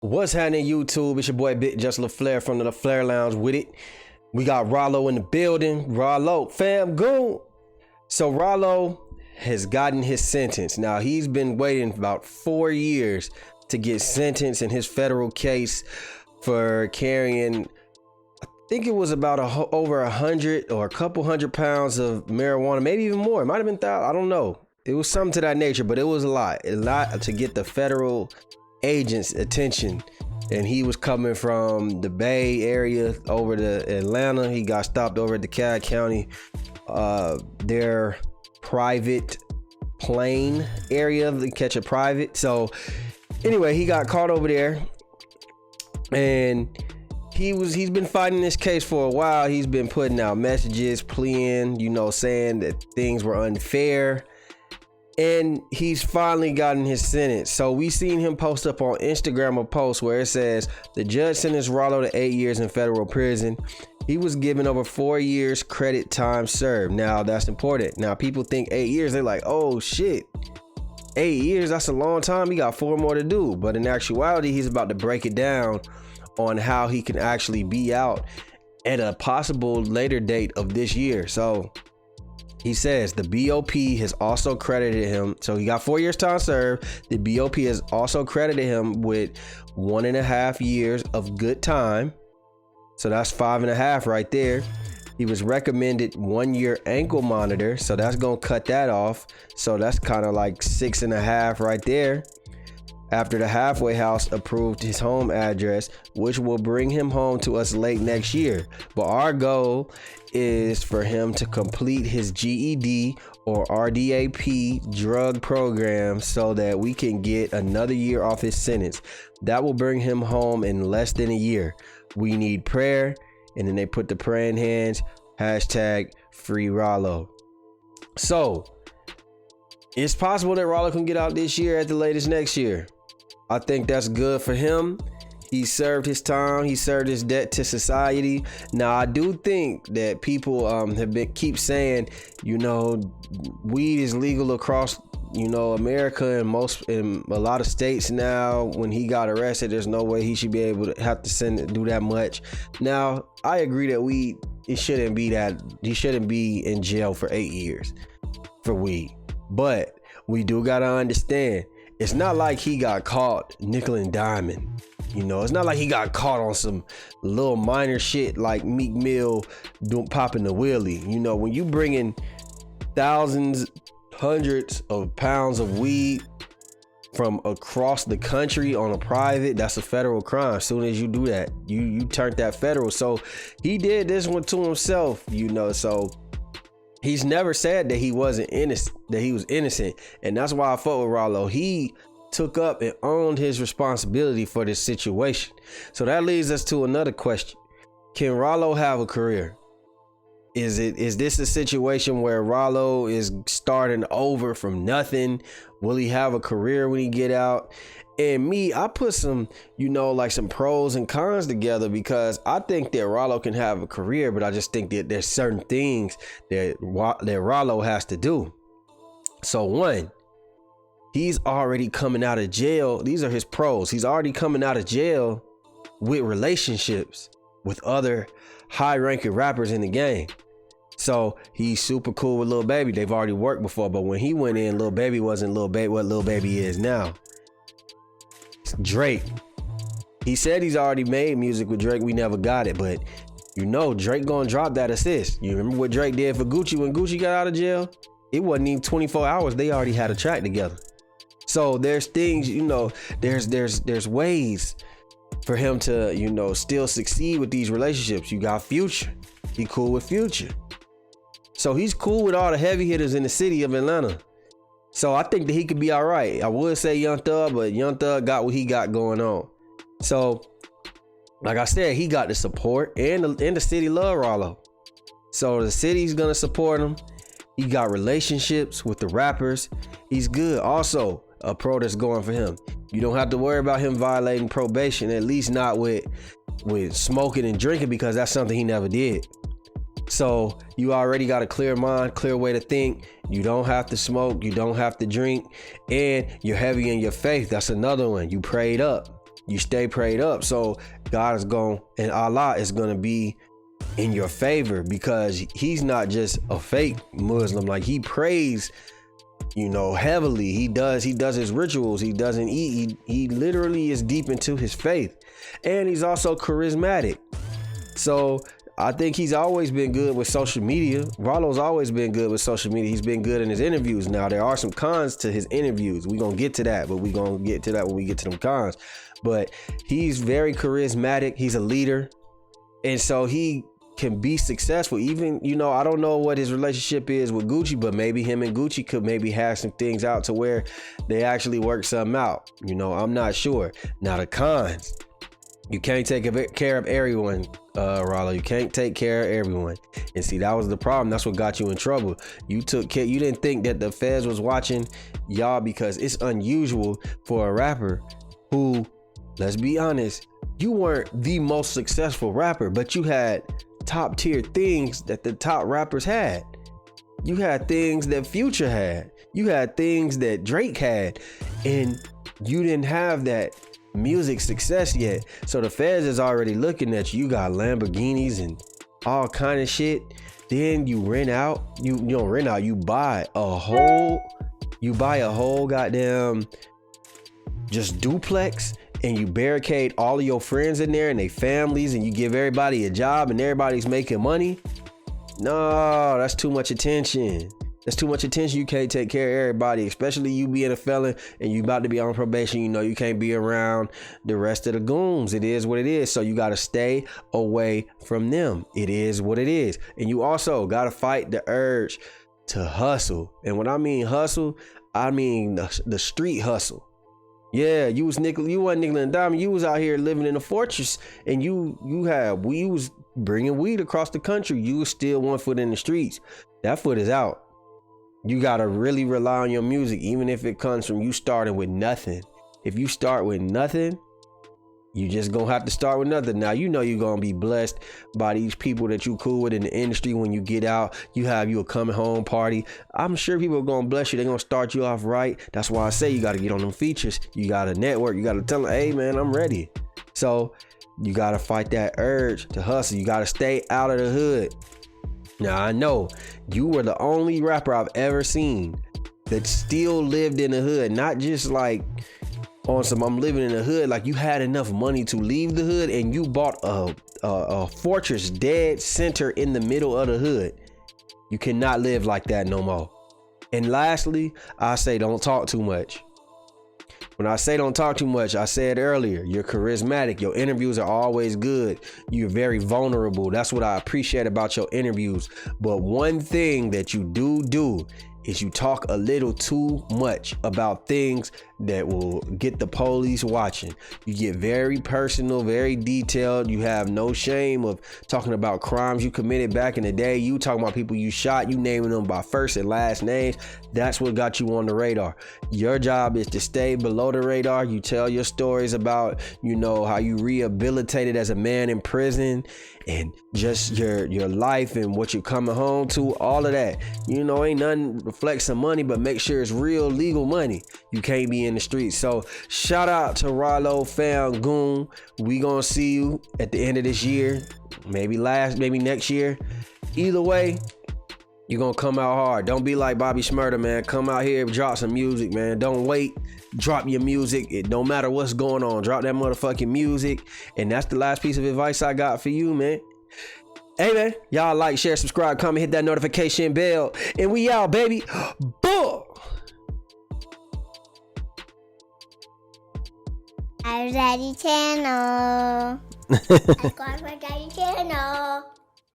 What's happening, YouTube? It's your boy BigJusLaFlare from the LaFlare Lounge with it. We got Ralo in the building. Ralo, fam, go. So Ralo has gotten his sentence. Now, he's been waiting about 4 years to get sentenced in his federal case for carrying, I think it was about over 100 or a couple hundred pounds of marijuana, maybe even more. It might have been 1,000. I don't know. It was something to that nature, but it was a lot to get the federal agents' attention. And he was coming from the Bay Area over to Atlanta. He got stopped over at the Cobb County, their private plane area. They catch a private. So anyway, he got caught over there, and he's been fighting this case for a while. He's been putting out messages, pleading, saying that things were unfair. And he's finally gotten his sentence. So we seen him post up on Instagram a post where it says, the judge sentenced Ralo to 8 years in federal prison. He was given over 4 years credit time served. Now that's important. Now people think 8 years, they're like, oh shit, 8 years, that's a long time. He got 4 more to do. But in actuality, he's about to break it down on how he can actually be out at a possible later date of this year. So he says the BOP has also credited him. So he got 4 years time served. The BOP has also credited him with 1.5 years of good time. So that's 5.5 right there. He was recommended 1 year ankle monitor. So that's going to cut that off. So that's kind of like 6.5 right there. After the halfway house approved his home address, which will bring him home to us late next year. But our goal is for him to complete his GED or RDAP drug program so that we can get another year off his sentence. That will bring him home in less than a year. We need prayer. And then they put the praying hands, hashtag free Ralo. So it's possible that Ralo can get out this year at the latest next year. I think that's good for him. He served his time. He served his debt to society. Now, I do think that people keep saying, weed is legal across, America and a lot of states now. When he got arrested, there's no way he should be able to have to do that much. Now, I agree that he shouldn't be in jail for 8 years for weed. But we do gotta understand, it's not like he got caught nickel and diamond. It's not like he got caught on some little minor shit like Meek Mill popping the wheelie. When you bring in thousands, hundreds of pounds of weed from across the country on a private, that's a federal crime. As soon as you do that, you turned that federal. So he did this one to himself, so he's never said that he wasn't innocent, that he was innocent. And that's why I fought with Ralo. He took up and owned his responsibility for this situation. So that leads us to another question. Can Ralo have a career? Is this a situation where Ralo is starting over from nothing? Will he have a career when he get out? And I put some, some pros and cons together, because I think that Ralo can have a career, but I just think that there's certain things that Ralo has to do. So one, he's already coming out of jail. These are his pros. He's already coming out of jail with relationships with other high-ranking rappers in the game. So he's super cool with Lil Baby. They've already worked before, but when he went in, Lil Baby wasn't what Lil Baby is now. Drake. He said he's already made music with Drake. We never got it, but Drake gonna drop that assist. You remember what Drake did for Gucci when Gucci got out of jail? It wasn't even 24 hours. They already had a track together. So there's things, there's ways for him to, still succeed with these relationships. You got Future. He cool with Future. So he's cool with all the heavy hitters in the city of Atlanta. So I think that he could be all right. I would say Young Thug, but Young Thug got what he got going on. So, like I said, he got the support, and the city love Ralo. So the city's gonna support him. He got relationships with the rappers. He's good. Also, a pro that's going for him. You don't have to worry about him violating probation, at least not with smoking and drinking, because that's something he never did. So you already got a clear mind, clear way to think. You don't have to smoke. You don't have to drink. And you're heavy in your faith. That's another one. You prayed up. You stay prayed up. So God is going, and Allah is going to be in your favor, because he's not just a fake Muslim. Like, he prays, heavily. He does his rituals. He doesn't eat. He literally is deep into his faith, and he's also charismatic. So I think he's always been good with social media. Ralo's always been good with social media. He's been good in his interviews. Now, there are some cons to his interviews. We're going to get to that, but we're going to get to that when we get to them cons. But he's very charismatic. He's a leader. And so he can be successful. Even, I don't know what his relationship is with Gucci, but maybe him and Gucci could maybe have some things out to where they actually work something out. I'm not sure. Now, the cons. You can't take care of everyone, Ralo. You can't take care of everyone. And see, that was the problem. That's what got you in trouble. You took care. You didn't think that the feds was watching y'all, because it's unusual for a rapper who, let's be honest, you weren't the most successful rapper, but you had top tier things that the top rappers had. You had things that Future had. You had things that Drake had, and you didn't have that music success yet. So the feds is already looking at you. You got Lamborghinis and all kind of shit. Then you rent out. You don't rent out. You buy a whole goddamn just duplex, and you barricade all of your friends in there and their families, and you give everybody a job and everybody's making money. No, that's too much attention. That's too much attention. You can't take care of everybody, especially you being a felon and you about to be on probation. You can't be around the rest of the goons. It is what it is. So you got to stay away from them. It is what it is. And you also got to fight the urge to hustle. And when I mean hustle, I mean the street hustle. Yeah, you wasn't nickel and dime. You was out here living in a fortress, and you was bringing weed across the country. You was still 1 foot in the streets. That foot is out. You got to really rely on your music, even if it comes from you starting with nothing. If you start with nothing, you just gonna have to start with nothing. Now, you're gonna be blessed by these people that you cool with in the industry. When you get out, you have a coming home party. I'm sure people are gonna bless you. They're gonna start you off right. That's why I say you got to get on them features. You got to network. You got to tell them, hey man, I'm ready. So you got to fight that urge to hustle. You got to stay out of the hood. Now, I know you were the only rapper I've ever seen that still lived in the hood, not just like on some I'm living in the hood. Like, you had enough money to leave the hood, and you bought a fortress dead center in the middle of the hood. You cannot live like that no more. And lastly, I say don't talk too much. When I say don't talk too much, I said earlier, you're charismatic. Your interviews are always good. You're very vulnerable. That's what I appreciate about your interviews. But one thing that you do is you talk a little too much about things that will get the police watching. You get very personal, very detailed. You have no shame of talking about crimes you committed back in the day. You talking about people you shot, you naming them by first and last names. That's what got you on the radar. Your job is to stay below the radar. You tell your stories about, how you rehabilitated as a man in prison, and just your life and what you're coming home to, all of that. Ain't nothing reflects some money, but make sure it's real legal money. You can't be in the streets. So shout out to Ralo, fam, goon. We gonna see you at the end of this year, maybe next year. Either way, you're gonna come out hard. Don't be like Bobby Shmurda, man. Come out here, drop some music, man. Don't wait. Drop your music. It don't matter what's going on. Drop that motherfucking music. And that's the last piece of advice I got for you, man. Hey, man. Y'all like, share, subscribe, comment, hit that notification bell. And we out, baby. Boom. Our Daddy channel. Subscribe to my Daddy channel.